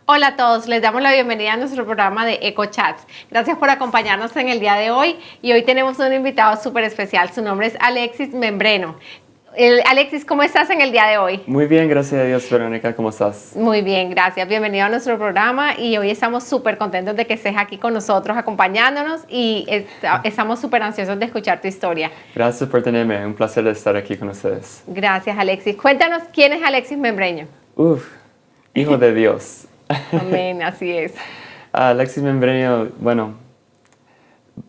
Hola a todos, les damos la bienvenida a nuestro programa de EcoChats. Gracias por acompañarnos en el día de hoy y hoy tenemos un invitado súper especial. Su nombre es Alexis Membreno. Alexis, ¿cómo estás en el día de hoy? Muy bien, gracias a Dios, Verónica, ¿cómo estás? Muy bien, gracias. Bienvenido a nuestro programa y hoy estamos súper contentos de que estés aquí con nosotros acompañándonos y estamos súper ansiosos de escuchar tu historia. Gracias por tenerme, un placer estar aquí con ustedes. Gracias, Alexis. Cuéntanos, ¿quién es Alexis Membreño? Hijo de Dios. Amén, así es. Alexis Membreño, bueno,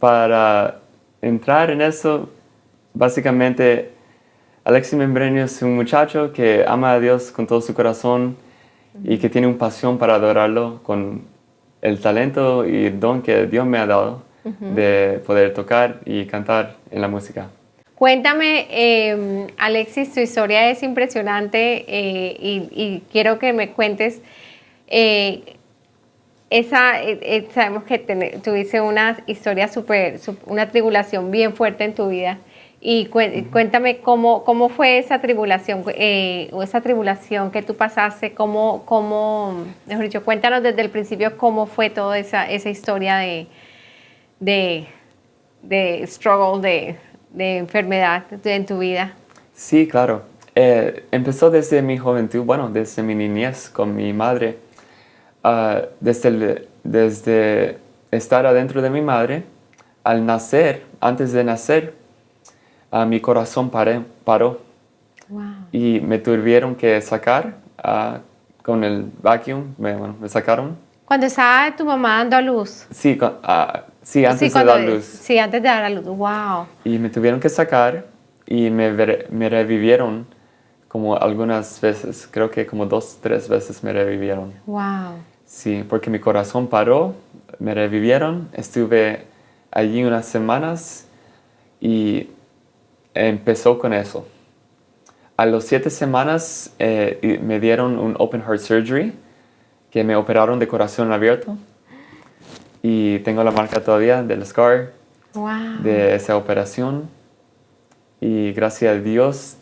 para entrar en eso, básicamente Alexis Membreño es un muchacho que ama a Dios con todo su corazón y que tiene una pasión para adorarlo con el talento y el don que Dios me ha dado de poder tocar y cantar en la música. Cuéntame, Alexis, tu historia es impresionante y quiero que me cuentes, sabemos que tuviste una historia una tribulación bien fuerte en tu vida y cuéntame cómo fue esa tribulación o esa tribulación que tú pasaste, mejor dicho, cuéntanos desde el principio cómo fue toda esa historia de struggle, de enfermedad en tu vida. Sí, claro. Empezó desde mi juventud, bueno, desde mi niñez con mi madre. Desde estar adentro de mi madre, al nacer, antes de nacer, mi corazón paró. Wow. Y me tuvieron que sacar con el vacuum, me sacaron. Cuando estaba tu mamá dando a luz. Sí, antes de dar luz. Sí, antes de dar a luz. Wow. Y me tuvieron que sacar y me revivieron como algunas veces, creo que como 2, 3 veces me revivieron. Wow. Sí, porque mi corazón paró, me revivieron, estuve allí unas semanas y empezó con eso. A las 7 semanas me dieron un open heart surgery, que me operaron de corazón abierto. Y tengo la marca todavía del scar de esa operación. Y gracias a Dios,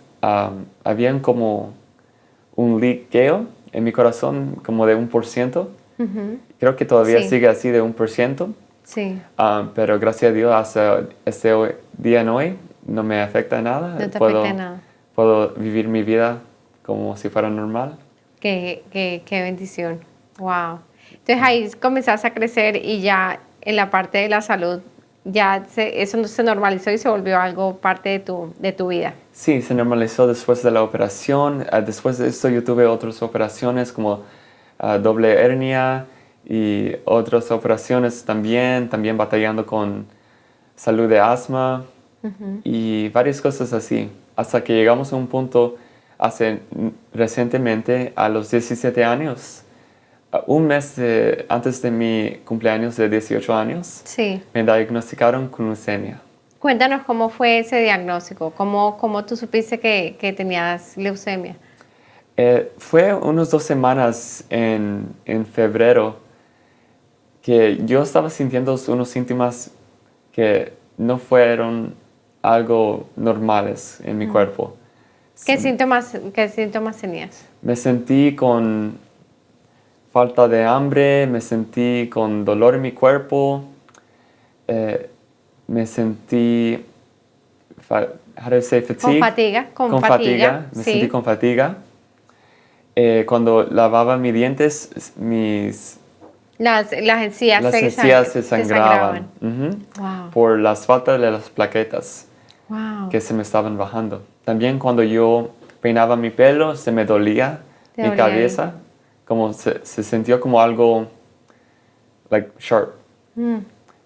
habían como un liqueo en mi corazón, como de 1%. Creo que todavía sigue así de 1%. Sí. Pero gracias a Dios, hasta este día en hoy, no me afecta nada. No te afecta nada. Puedo vivir mi vida como si fuera normal. Qué bendición. Wow. Entonces ahí comenzaste a crecer y ya en la parte de la salud, eso se normalizó y se volvió algo parte de tu vida. Sí, se normalizó después de la operación. Después de esto yo tuve otras operaciones como doble hernia y otras operaciones también batallando con salud de asma y varias cosas así. Hasta que llegamos a un punto recientemente, a los 17 años, un mes antes de mi cumpleaños de 18 años, me diagnosticaron con leucemia. Cuéntanos cómo fue ese diagnóstico, cómo tú supiste que tenías leucemia. Fue unas 2 semanas en febrero que yo estaba sintiendo unos síntomas que no fueron algo normales en mi cuerpo. ¿Qué síntomas tenías? Me sentí con falta de hambre, me sentí con dolor en mi cuerpo, me sentí, how do I say, fatigue? Con fatiga. Me sentí con fatiga. Cuando lavaba mis dientes, las encías se sangraban. Wow. Por las faltas de las plaquetas que se me estaban bajando. También cuando yo peinaba mi pelo, se me dolía mi cabeza. Como se sintió como algo like sharp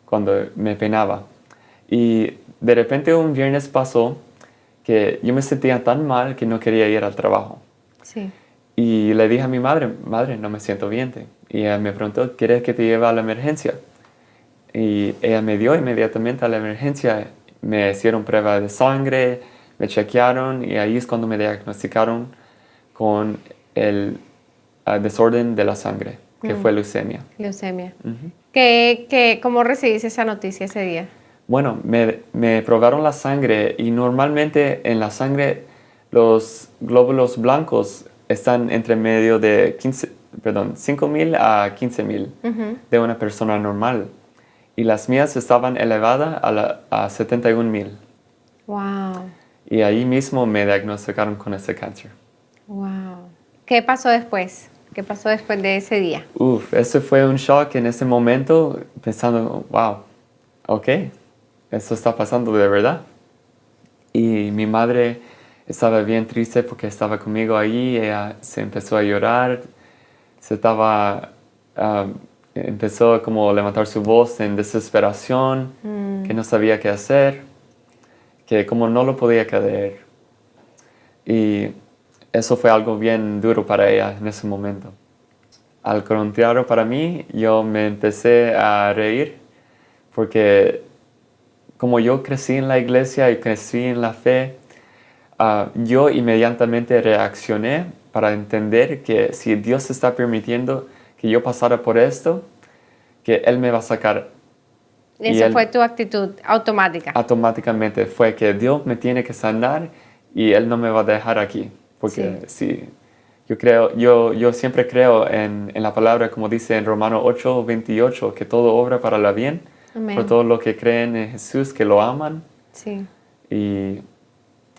cuando me peinaba. Y de repente un viernes pasó que yo me sentía tan mal que no quería ir al trabajo. Sí. Y le dije a mi madre, no me siento bien. Y ella me preguntó, ¿quieres que te lleve a la emergencia? Y ella me dio inmediatamente a la emergencia. Me hicieron prueba de sangre, me chequearon y ahí es cuando me diagnosticaron con el desorden de la sangre, que fue leucemia. Leucemia. ¿Cómo recibiste esa noticia ese día? Bueno, me probaron la sangre y normalmente en la sangre los glóbulos blancos están entre medio de perdón, 5,000 a 15,000 de una persona normal. Y las mías estaban elevadas a 71,000. Wow. Y ahí mismo me diagnosticaron con ese cáncer. Wow. ¿Qué pasó después? ¿Qué pasó después de ese día? Eso fue un shock en ese momento, pensando, wow, ok, esto está pasando de verdad. Y mi madre estaba bien triste porque estaba conmigo ahí, ella se empezó a llorar, empezó como a levantar su voz en desesperación, que no sabía qué hacer, que como no lo podía creer. Y eso fue algo bien duro para ella en ese momento. Al contrario, para mí, yo me empecé a reír porque como yo crecí en la iglesia y crecí en la fe, yo inmediatamente reaccioné para entender que si Dios está permitiendo que yo pasara por esto, que Él me va a sacar. Esa fue tu actitud automática. Automáticamente fue que Dios me tiene que sanar y Él no me va a dejar aquí. Porque sí, yo siempre creo en la palabra, como dice en Romanos 8:28, que todo obra para la bien, Amén. por todos los que creen en Jesús, que lo aman. Sí. Y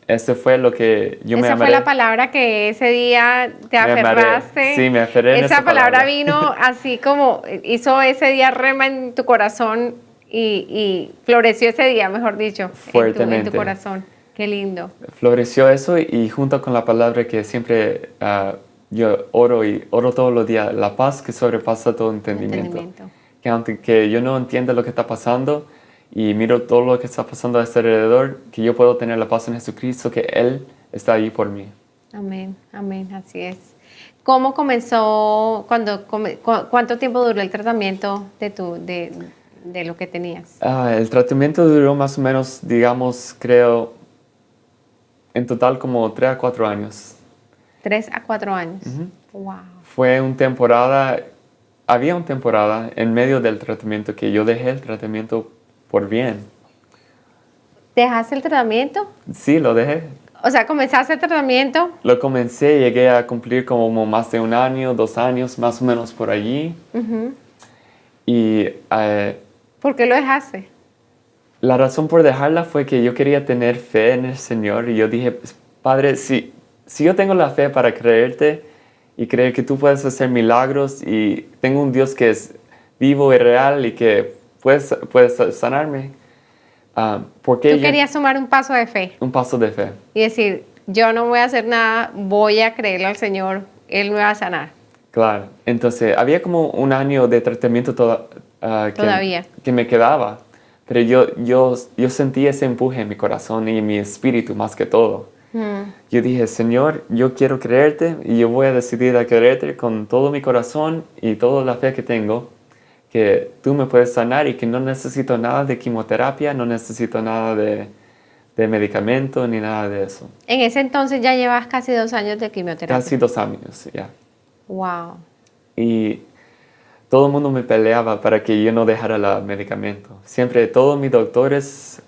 eso fue lo que yo me Esa amaré. fue la palabra que ese día te aferraste. Sí, me aferré en esa palabra. palabra. Vino así como hizo ese día rema en tu corazón y floreció ese día, mejor dicho, Fuertemente. en tu corazón. Qué lindo. Floreció eso y junto con la palabra que siempre yo oro todos los días, la paz que sobrepasa todo entendimiento. Que aunque yo no entienda lo que está pasando y miro todo lo que está pasando a este alrededor, que yo puedo tener la paz en Jesucristo, que Él está ahí por mí. Amén, amén, así es. ¿Cómo comenzó, cuánto tiempo duró el tratamiento de lo que tenías? El tratamiento duró más o menos, digamos, creo, en total como 3 a 4 años. 3 a 4 años. Wow. Fue había una temporada en medio del tratamiento que yo dejé el tratamiento por bien. ¿Dejaste el tratamiento? Sí, lo dejé. O sea, comenzaste el tratamiento. Lo comencé, llegué a cumplir como más de 1 año, 2 años, más o menos por allí. Y ¿Por qué lo dejaste? la razón por dejarla fue que yo quería tener fe en el Señor. Y yo dije, pues, Padre, si yo tengo la fe para creerte y creer que tú puedes hacer milagros y tengo un Dios que es vivo y real y que puedes sanarme, ¿por qué Tú querías tomar un paso de fe. Un paso de fe. Y decir, yo no voy a hacer nada, voy a creerle al Señor, Él me va a sanar. Claro. Entonces, había como 1 año de tratamiento Todavía. que me quedaba. Pero yo sentí ese empuje en mi corazón y en mi espíritu más que todo. Yo dije, Señor, yo quiero creerte y yo voy a decidir a creerte con todo mi corazón y toda la fe que tengo, que tú me puedes sanar y que no necesito nada de quimioterapia, no necesito nada de medicamento ni nada de eso. En ese entonces ya llevas casi 2 años de quimioterapia. Casi 2 años, ya. Wow. Y todo el mundo me peleaba para que yo no dejara el medicamento. Siempre todos mis doctores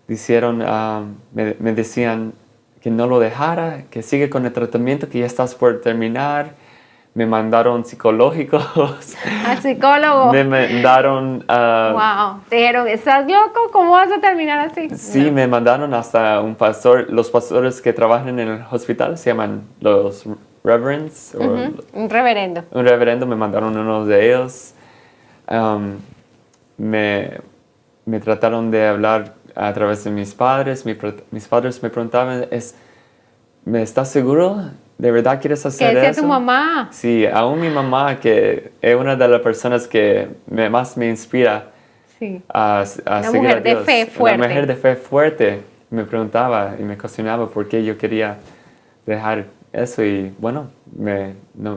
me decían que no lo dejara, que sigue con el tratamiento, que ya estás por terminar. Me mandaron psicológicos. Al psicólogo. Me mandaron... wow. Te dijeron, ¿estás loco? ¿Cómo vas a terminar así? Sí, no. Me mandaron hasta un pastor. Los pastores que trabajan en el hospital se llaman los reverends. Un reverendo. Un reverendo, me mandaron uno de ellos. Me trataron de hablar a través de mis padres. Mis padres me preguntaban, ¿estás seguro? ¿De verdad quieres hacer eso? ¿Qué decía tu mamá? Sí, aún mi mamá, que es una de las personas que más me inspira a seguir a Dios. Una mujer de fe fuerte. Una mujer de fe fuerte me preguntaba y me cuestionaba por qué yo quería dejar eso. Y bueno,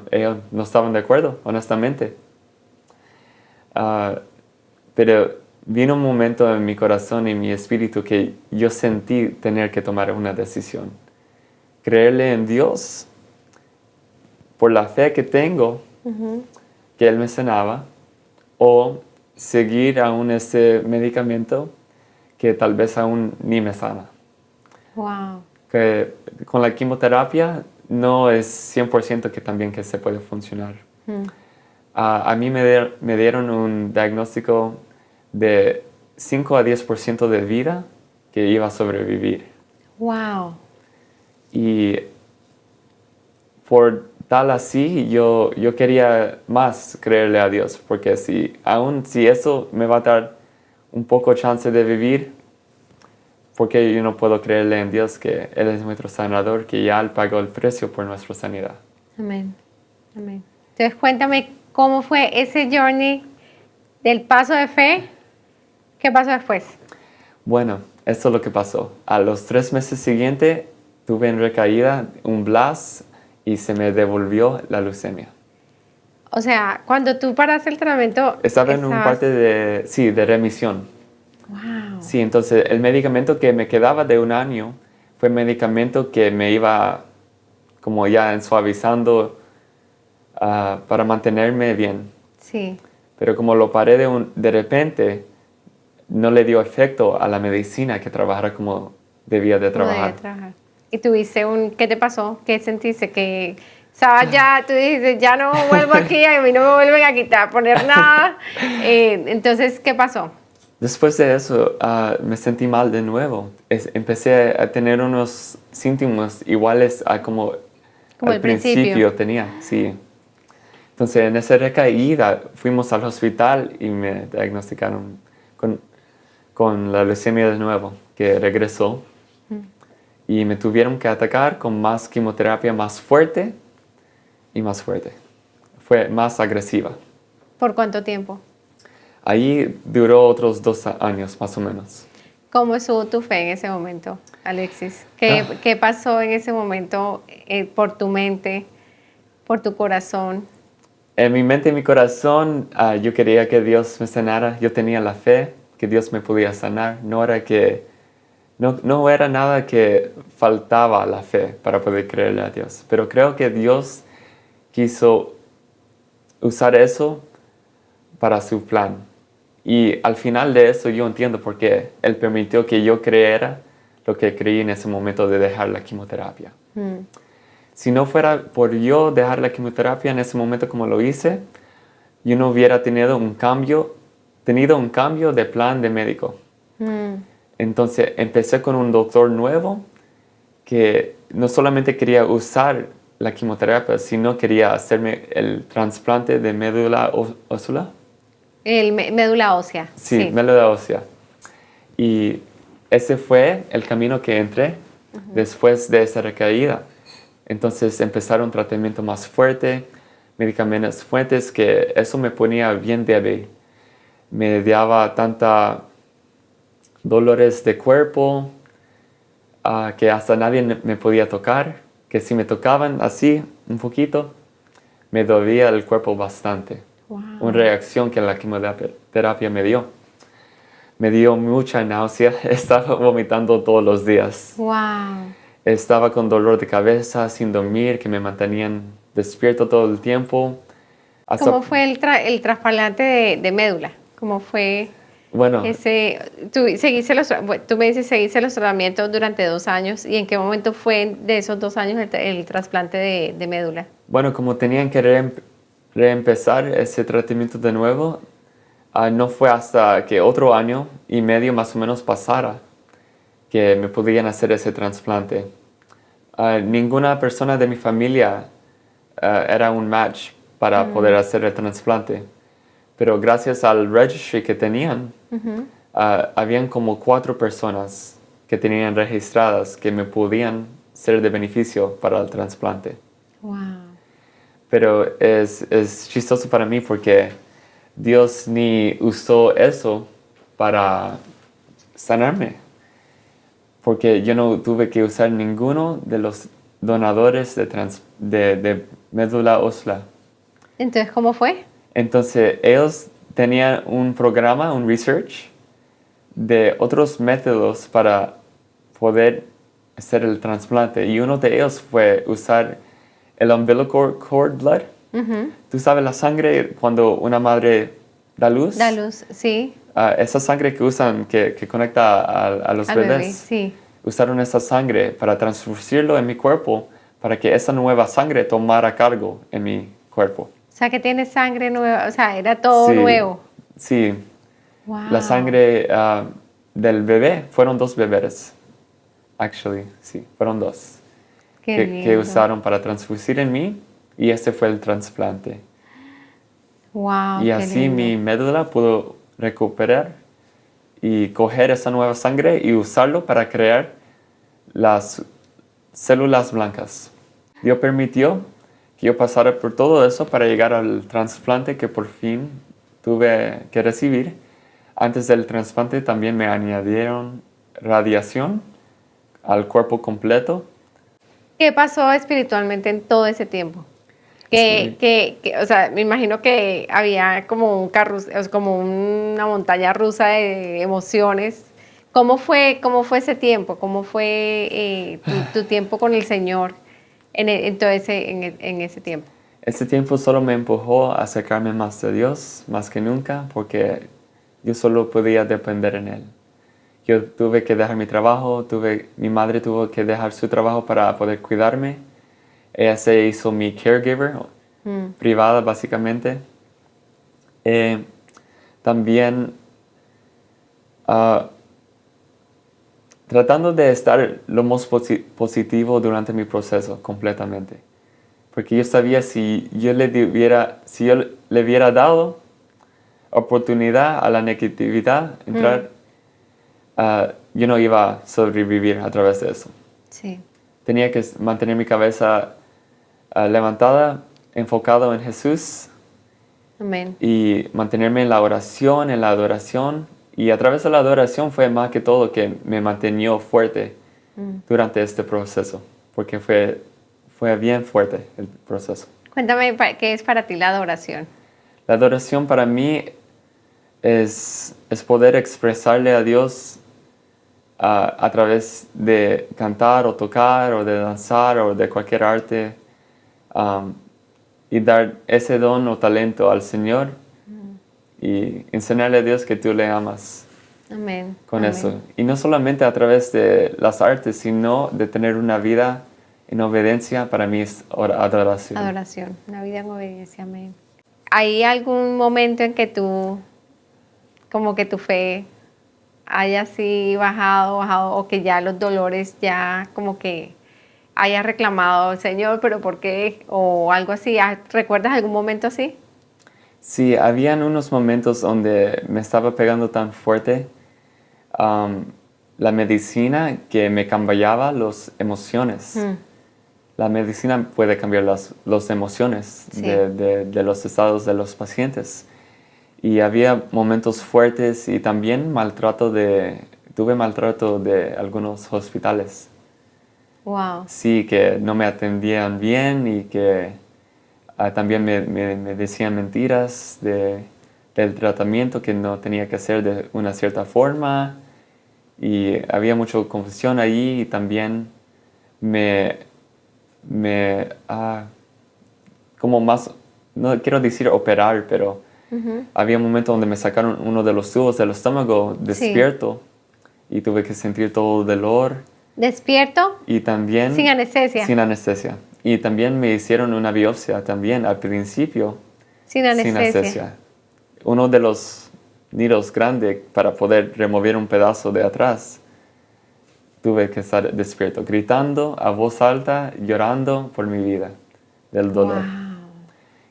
ellos no estaban de acuerdo, honestamente. Pero vino un momento en mi corazón y mi espíritu que yo sentí tener que tomar una decisión. Creerle en Dios por la fe que tengo, que Él me sanaba, o seguir aún ese medicamento que tal vez aún ni me sana. Wow. Que con la quimioterapia no es 100% que también que se puede funcionar. A mí me dieron un diagnóstico de 5 a 10% de vida que iba a sobrevivir. Wow. Y por tal así, yo quería más creerle a Dios, porque aun si eso me va a dar un poco chance de vivir, porque yo no puedo creerle en Dios que Él es nuestro sanador, que ya Él pagó el precio por nuestra sanidad. Amén. Amén. Entonces, cuéntame cómo fue ese journey del paso de fe. ¿Qué pasó después? Bueno, esto es lo que pasó. A los 3 meses siguientes tuve en recaída un blast y se me devolvió la leucemia. O sea, cuando tú paraste el tratamiento... Estaba en un parte de remisión. Wow. Sí, entonces el medicamento que me quedaba de un año fue medicamento que me iba como ya suavizando para mantenerme bien. Sí. Pero como lo paré de repente, no le dio efecto a la medicina que trabajara como debía de trabajar. Y tuviste ¿qué te pasó? ¿Qué sentiste? Que sabes ya, tú dices, ya no vuelvo aquí, a mí no me vuelven a quitar, poner nada. Entonces, ¿qué pasó? Después de eso, me sentí mal de nuevo. Empecé a tener unos síntomas iguales a como al principio tenía, sí. Entonces, en esa recaída, fuimos al hospital y me diagnosticaron con la leucemia de nuevo, que regresó. Y me tuvieron que atacar con más quimioterapia más fuerte y más fuerte. Fue más agresiva. ¿Por cuánto tiempo? Ahí duró otros 2 años, más o menos. ¿Cómo estuvo tu fe en ese momento, Alexis? ¿Qué pasó en ese momento por tu mente, por tu corazón? En mi mente y mi corazón, yo quería que Dios me sanara. Yo tenía la fe que Dios me podía sanar. No era nada que faltaba la fe para poder creerle a Dios. Pero creo que Dios quiso usar eso para su plan. Y al final de eso yo entiendo por qué Él permitió que yo creyera lo que creí en ese momento de dejar la quimioterapia. Si no fuera por yo dejar la quimioterapia en ese momento como lo hice, yo no hubiera tenido un cambio de plan de médico. Entonces empecé con un doctor nuevo que no solamente quería usar la quimioterapia, sino quería hacerme el trasplante de médula ósea. Médula ósea. Sí, médula ósea. Y ese fue el camino que entré después de esa recaída. Entonces empezaron un tratamiento más fuerte, medicamentos fuertes, que eso me ponía bien débil. Me daba tanta dolores de cuerpo que hasta nadie me podía tocar, que si me tocaban así un poquito, me dolía el cuerpo bastante. Wow. Una reacción que la quimioterapia me dio. Me dio mucha náusea, estaba vomitando todos los días. Wow. Estaba con dolor de cabeza, sin dormir, que me mantenían despierto todo el tiempo. ¿Cómo fue el trasplante de médula? ¿Cómo fue bueno, tú me dices seguiste los tratamientos durante 2 años, ¿y en qué momento fue de esos 2 años el trasplante de médula? Bueno, como tenían que reempezar ese tratamiento de nuevo, no fue hasta que otro año y medio más o menos pasara que me podían hacer ese trasplante. Ninguna persona de mi familia era un match para poder hacer el trasplante. Pero gracias al registry que tenían, habían como 4 personas que tenían registradas que me podían ser de beneficio para el trasplante. Wow. Pero es chistoso para mí porque Dios ni usó eso para sanarme. Porque yo no tuve que usar ninguno de los donadores de médula ósea. Entonces, ¿cómo fue? Entonces, ellos tenían un programa, un research, de otros métodos para poder hacer el trasplante. Y uno de ellos fue usar el umbilical cord blood. ¿Tú sabes la sangre cuando una madre da luz? Da luz, sí. Esa sangre que usan, que conecta a los bebés. Bebé, sí. Usaron esa sangre para transfudirlo en mi cuerpo, para que esa nueva sangre tomara cargo en mi cuerpo. O sea, que tiene sangre nueva, o sea, era todo Sí, nuevo. sí. Wow. La sangre del bebé fueron 2 bebés. Actually, sí, fueron 2 Qué que lindo. usaron para transfudir en mí y este fue el trasplante. Wow, Y qué así lindo. mi médula pudo recuperar y coger esa nueva sangre y usarlo para crear las células blancas. Dios permitió que yo pasara por todo eso para llegar al trasplante que por fin tuve que recibir. Antes del trasplante también me añadieron radiación al cuerpo completo. ¿Qué pasó espiritualmente en todo ese tiempo? Estoy- O sea, me imagino que había como un como una montaña rusa de emociones. Cómo fue ese tiempo? ¿Cómo fue tu tiempo con el Señor en todo en ese tiempo? Este tiempo solo me empujó a acercarme más de Dios, más que nunca, porque yo solo podía depender en Él. Yo tuve que dejar mi trabajo, mi madre tuvo que dejar su trabajo para poder cuidarme. Ella se hizo mi caregiver, privada básicamente. Eh, también ah, tratando de estar lo más positivo durante mi proceso completamente. Porque yo sabía si yo le hubiera dado oportunidad a la negatividad entrar, yo no iba a sobrevivir a través de eso. Sí, Tenía que mantener mi cabeza levantada, enfocado en Jesús amén. y mantenerme en la oración, en la adoración. Y a través de la adoración fue más que todo que me mantenió fuerte durante este proceso, porque fue bien fuerte el proceso. Cuéntame, ¿qué es para ti la adoración? La adoración para mí es poder expresarle a Dios a través de cantar o tocar o de danzar o de cualquier arte y dar ese don o talento al Señor y enseñarle a Dios que tú le amas Amén. con Amén. eso. Y no solamente a través de las artes, sino de tener una vida en obediencia, para mí es adoración. Adoración, una vida en obediencia, amén. ¿Hay algún momento en que como que tu fe haya así bajado, o que ya los dolores ya como que haya reclamado, Señor, pero ¿por qué? O algo así, ¿recuerdas algún momento así? Sí, habían unos momentos donde me estaba pegando tan fuerte la medicina que me cambiaba las emociones. La medicina puede cambiar las emociones Sí. de los estados de los pacientes. Y había momentos fuertes y también tuve maltrato de algunos hospitales. Wow. Sí, que no me atendían bien y que también me decían mentiras del tratamiento que no tenía que hacer de una cierta forma. Y había mucha confusión ahí y también como más, no quiero decir operar, pero había un momento donde me sacaron uno de los tubos del estómago despierto y tuve que sentir todo el dolor ¿Despierto? y también Sin anestesia. sin anestesia. Y también me hicieron una biopsia también al principio Sin sin anestesia. anestesia. Uno de los nidos grandes para poder remover un pedazo de atrás. Tuve que estar despierto, gritando a voz alta, llorando por mi vida, del dolor. Wow.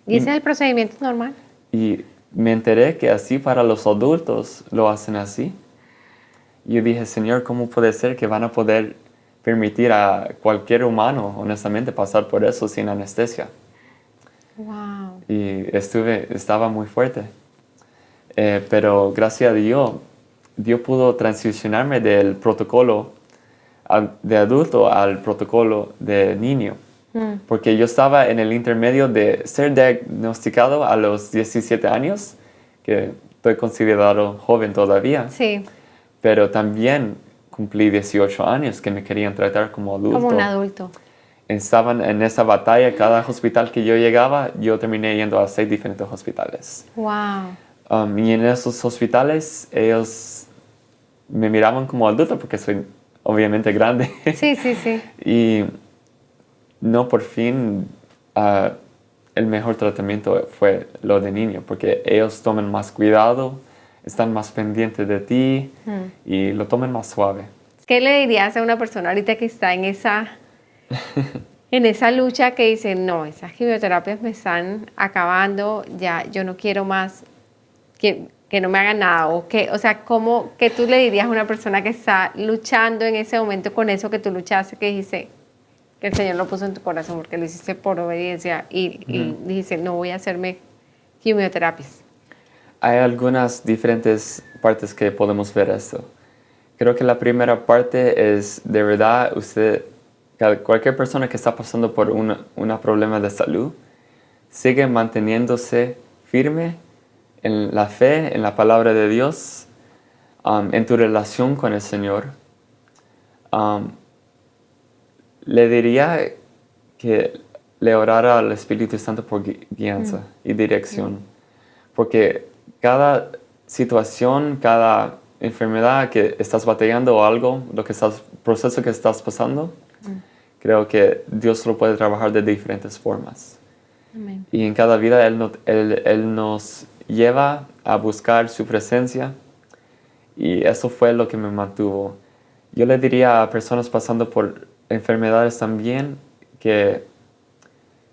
¿Y ese es el procedimiento normal? Y me enteré que así para los adultos lo hacen así. Y yo dije, Señor, ¿cómo puede ser que van a poder permitir a cualquier humano, honestamente, pasar por eso sin anestesia? Wow. Y estaba muy fuerte. Pero gracias a Dios, Dios pudo transicionarme del protocolo de adulto al protocolo de niño. Porque yo estaba en el intermedio de ser diagnosticado a los 17 años, que estoy considerado joven todavía, Sí, pero también cumplí 18 años que me querían tratar como adulto. como un adulto. Estaban en esa batalla, cada hospital que yo llegaba, yo terminé yendo a 6 diferentes hospitales. Wow. Y en esos hospitales ellos me miraban como adulto porque soy obviamente grande. Sí, sí, sí. Y no, por fin el mejor tratamiento fue lo de niño, porque ellos toman más cuidado, están más pendientes de ti y lo toman más suave. ¿Qué le dirías a una persona ahorita que está en esa lucha que dice, no, esas quimioterapias me están acabando, ya yo no quiero más que no me hagan nada? O sea, ¿qué tú le dirías a una persona que está luchando en ese momento con eso que tú luchaste, que dijiste, que el Señor lo puso en tu corazón porque lo hiciste por obediencia y dijiste, no voy a hacerme quimioterapias? Hay algunas diferentes partes que podemos ver esto. Creo que la primera parte es, de verdad, cualquier persona que está pasando por un problema de salud, sigue manteniéndose firme en la fe, en la palabra de Dios, en tu relación con el Señor. Le diría que le orara al Espíritu Santo por guianza y dirección. Porque cada situación, cada enfermedad que estás batallando o algo, proceso que estás pasando, creo que Dios lo puede trabajar de diferentes formas. Amén. Y en cada vida Él nos lleva a buscar su presencia, y eso fue lo que me mantuvo. Yo le diría a personas pasando por enfermedades también que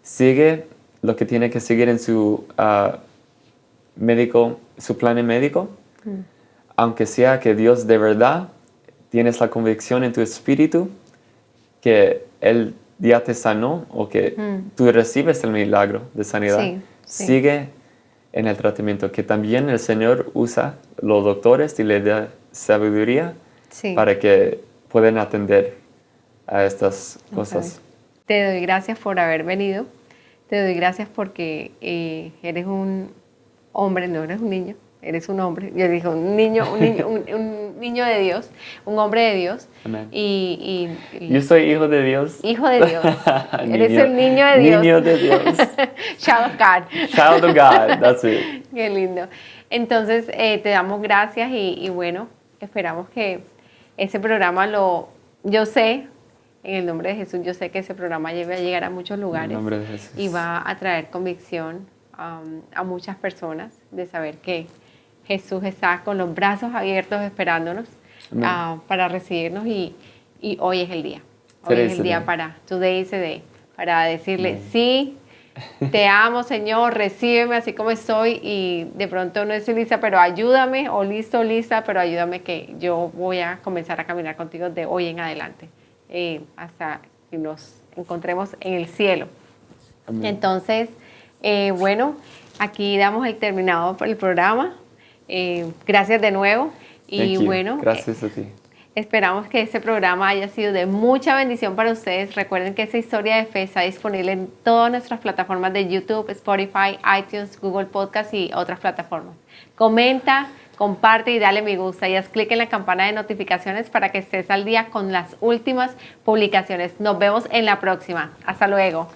sigue lo que tiene que seguir en su su plan médico, aunque sea que Dios de verdad tienes la convicción en tu espíritu que Él ya te sanó o que tú recibes el milagro de sanidad. Sí. Sigue en el tratamiento, que también el Señor usa los doctores y le da sabiduría para que puedan atender a estas cosas. Te doy gracias por haber venido. Te doy gracias porque eres un hombre, no eres un niño, eres un hombre. Yo dije un niño de Dios, un hombre de Dios. Amén. Y yo soy hijo de Dios. Hijo de Dios. Eres el niño de Dios. Niño de Dios. Child of God. Child of God, that's it. Qué lindo. Entonces, te damos gracias y bueno, esperamos que ese programa yo sé, en el nombre de Jesús, yo sé que ese programa va a llegar a muchos lugares. En el nombre de Jesús. Y va a traer convicción a muchas personas de saber que Jesús está con los brazos abiertos esperándonos para recibirnos y hoy es el día. Hoy es el día today is the day, para decirle, sí, te amo, Señor, recíbeme así como estoy, y de pronto no estoy lista, pero ayúdame, o listo, lista, pero ayúdame que yo voy a comenzar a caminar contigo de hoy en adelante, hasta que nos encontremos en el cielo. Amén. Entonces, bueno, aquí damos el terminado por el programa. Gracias de nuevo. Y bueno, gracias a ti. Esperamos que este programa haya sido de mucha bendición para ustedes. Recuerden que esta historia de fe está disponible en todas nuestras plataformas de YouTube, Spotify, iTunes, Google Podcast y otras plataformas. Comenta, comparte y dale me gusta y haz clic en la campana de notificaciones para que estés al día con las últimas publicaciones. Nos vemos en la próxima. Hasta luego.